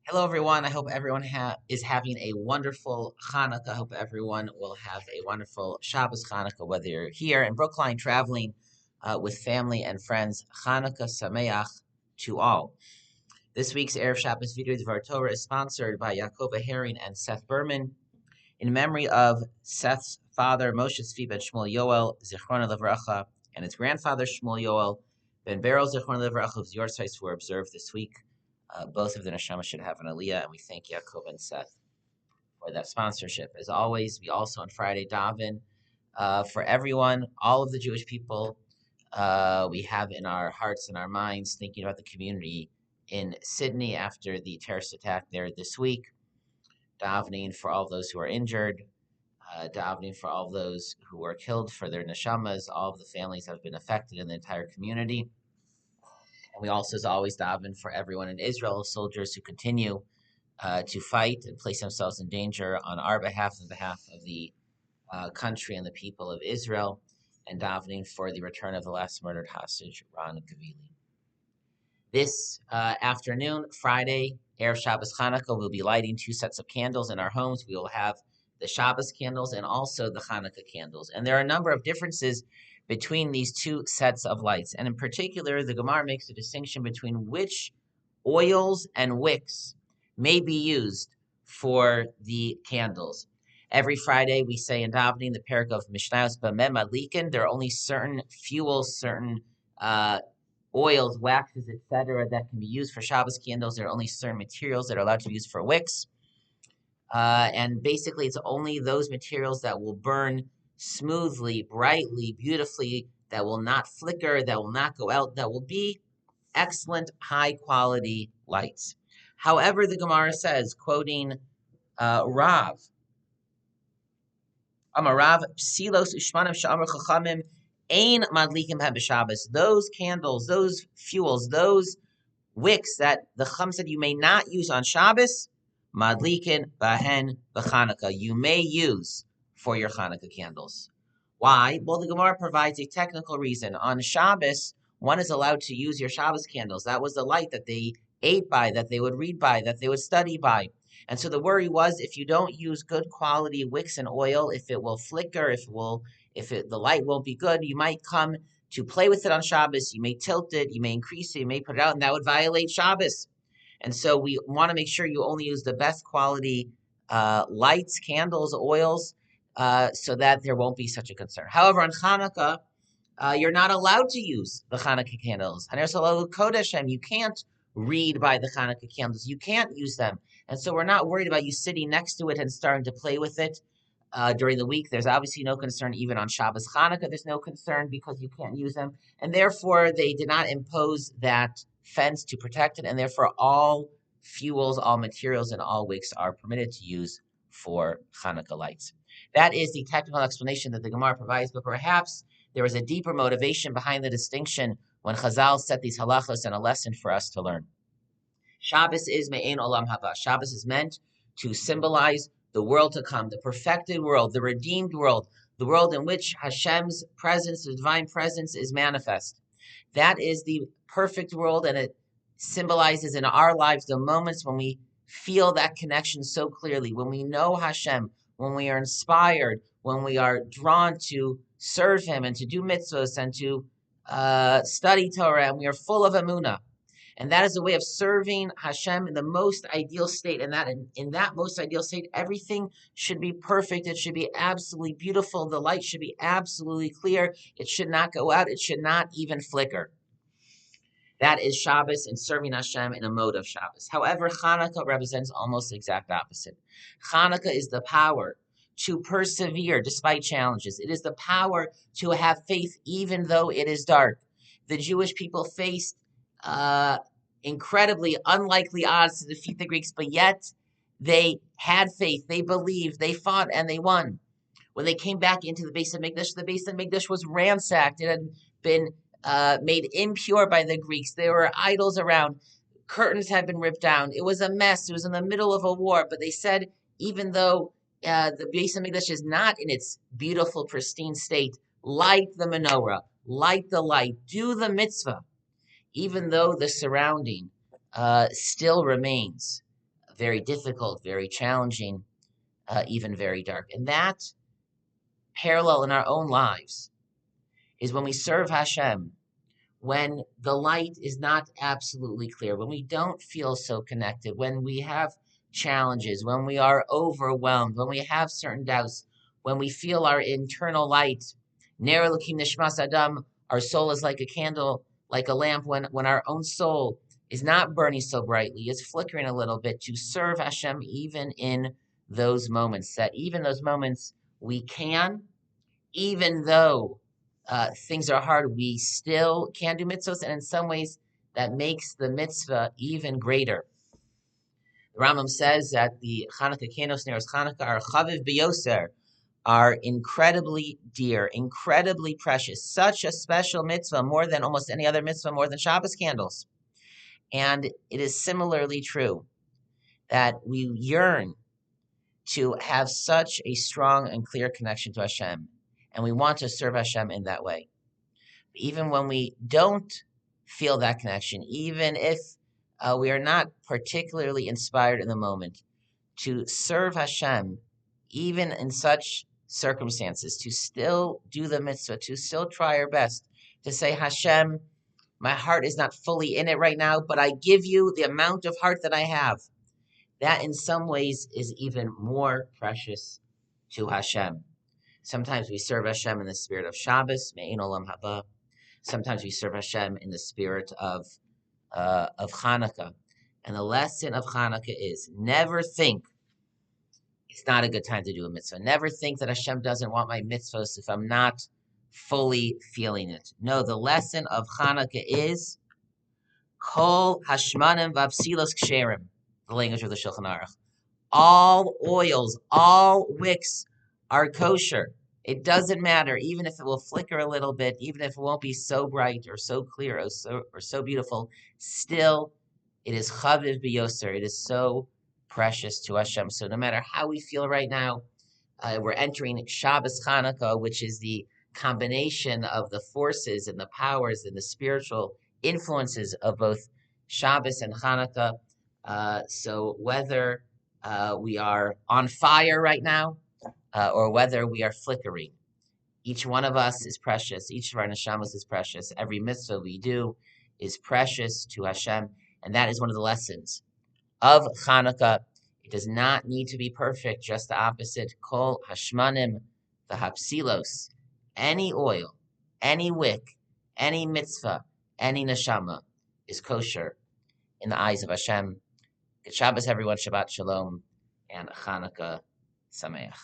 Hello, everyone. I hope everyone is having a wonderful Hanukkah. I hope everyone will have a wonderful Shabbos Hanukkah, whether you're here in Brookline traveling with family and friends. Hanukkah Sameach to all. This week's Erev Shabbos video Dvar Torah is sponsored by Yaakov Herring and Seth Berman in memory of Seth's father, Moshe Tzvi ben Shmuel Yoel, Zichrona Levracha, and his grandfather, Shmuel Yoel ben Beryl, Zichrona Levracha, whose yortzeit were observed this week. Both of the neshama should have an aliyah, and we thank Yaakov and Seth for that sponsorship. As always, we also on Friday daven for everyone, all of the Jewish people we have in our hearts and our minds, thinking about the community in Sydney after the terrorist attack there this week, davening for all those who are injured, davening for all those who were killed, for their neshamas, all of the families that have been affected in the entire community. And we also, as always, daven for everyone in Israel, soldiers who continue to fight and place themselves in danger on our behalf and behalf of the country and the people of Israel, and davening for the return of the last murdered hostage, Ron Gavili. This afternoon, Friday, Erev Shabbos Chanukah, we'll be lighting 2 sets of candles in our homes. We will have the Shabbos candles and also the Chanukah candles. And there are a number of differences between these 2 sets of lights. And in particular, the Gemara makes a distinction between which oils and wicks may be used for the candles. Every Friday, we say in davening the parak of Mishnayos B'mem Adlikin, there are only certain fuels, certain oils, waxes, etc., that can be used for Shabbos candles. There are only certain materials that are allowed to be used for wicks. And basically, it's only those materials that will burn smoothly, brightly, beautifully, that will not flicker, that will not go out, that will be excellent, high-quality lights. However, the Gemara says, quoting Rav, Amarav, Psilos Ushmanim Sha'amar Chachamim, Ein Madlikim Hem B'Shabbos. Those candles, those fuels, those wicks that the Chum said you may not use on Shabbos, Madlikin Bahen B'Chanukah. You may use for your Chanukah candles. Why? Well, the Gemara provides a technical reason. On Shabbos, one is allowed to use your Shabbos candles. That was the light that they ate by, that they would read by, that they would study by. And so the worry was, if you don't use good quality wicks and oil, if it will flicker, the light won't be good, you might come to play with it on Shabbos. You may tilt it, you may increase it, you may put it out, and that would violate Shabbos. And so we want to make sure you only use the best quality lights, candles, oils, so that there won't be such a concern. However, on Hanukkah, you're not allowed to use the Chanukah candles. You can't read by the Chanukah candles. You can't use them. And so we're not worried about you sitting next to it and starting to play with it during the week. There's obviously no concern. Even on Shabbos Chanukah, there's no concern because you can't use them. And therefore, they did not impose that fence to protect it. And therefore, all fuels, all materials, and all wicks are permitted to use for Chanukah lights. That is the technical explanation that the Gemara provides, but perhaps there is a deeper motivation behind the distinction when Chazal set these halachos and a lesson for us to learn. Shabbos is me'ein olam haba. Shabbos is meant to symbolize the world to come, the perfected world, the redeemed world, the world in which Hashem's presence, the divine presence, is manifest. That is the perfect world, and it symbolizes in our lives the moments when we feel that connection so clearly, when we know Hashem, when we are inspired, when we are drawn to serve Him and to do mitzvahs and to study Torah, and we are full of emunah. And that is a way of serving Hashem in the most ideal state. And that in that most ideal state, everything should be perfect. It should be absolutely beautiful. The light should be absolutely clear. It should not go out. It should not even flicker. That is Shabbos and serving Hashem in a mode of Shabbos. However, Chanukah represents almost the exact opposite. Chanukah is the power to persevere despite challenges. It is the power to have faith even though it is dark. The Jewish people faced incredibly unlikely odds to defeat the Greeks, but yet they had faith, they believed, they fought, and they won. When they came back into the Beis Hamikdash was ransacked. It had been made impure by the Greeks. There were idols around. Curtains had been ripped down. It was a mess. It was in the middle of a war. But they said, even though the Beis Hamikdash is not in its beautiful, pristine state, light the menorah, light the light, do the mitzvah, even though the surrounding still remains very difficult, very challenging, even very dark. And that parallel in our own lives is when we serve Hashem, when the light is not absolutely clear, when we don't feel so connected, when we have challenges, when we are overwhelmed, when we have certain doubts, when we feel our internal light, Ner Elokim Nishmas Adam, our soul is like a candle, like a lamp, when our own soul is not burning so brightly, it's flickering a little bit, to serve Hashem even in those moments, that even those moments we can, even though things are hard, we still can do mitzvahs, and in some ways that makes the mitzvah even greater. The Rambam says that the Chanukah Kenos Neros Chanukah are chaviv biyoser, are incredibly dear, incredibly precious, such a special mitzvah, more than almost any other mitzvah, more than Shabbos candles. And it is similarly true that we yearn to have such a strong and clear connection to Hashem, and we want to serve Hashem in that way. Even when we don't feel that connection, even if we are not particularly inspired in the moment, to serve Hashem, even in such circumstances, to still do the mitzvah, to still try our best, to say, Hashem, my heart is not fully in it right now, but I give you the amount of heart that I have. That in some ways is even more precious to Hashem. Sometimes we serve Hashem in the spirit of Shabbos, Me'ein Olam Haba. Sometimes we serve Hashem in the spirit of Chanukah. And the lesson of Chanukah is never think it's not a good time to do a mitzvah. Never think that Hashem doesn't want my mitzvahs if I'm not fully feeling it. No, the lesson of Chanukah is Kol Hashmanim V'Apsilos Ksherim, the language of the Shulchan Aruch. All oils, all wicks are kosher. It doesn't matter, even if it will flicker a little bit, even if it won't be so bright or so clear or so beautiful, still it is chaviv biyoser. It is so precious to Hashem. So no matter how we feel right now, we're entering Shabbos Chanukah, which is the combination of the forces and the powers and the spiritual influences of both Shabbos and Chanukah. So whether we are on fire right now, or whether we are flickering, each one of us is precious. Each of our neshamas is precious. Every mitzvah we do is precious to Hashem, and that is one of the lessons of Chanukah. It does not need to be perfect, just the opposite. Kol hashmanim v'hapsilos, any oil, any wick, any mitzvah, any neshama is kosher in the eyes of Hashem. Good Shabbos, everyone. Shabbat Shalom and Chanukah Sameach.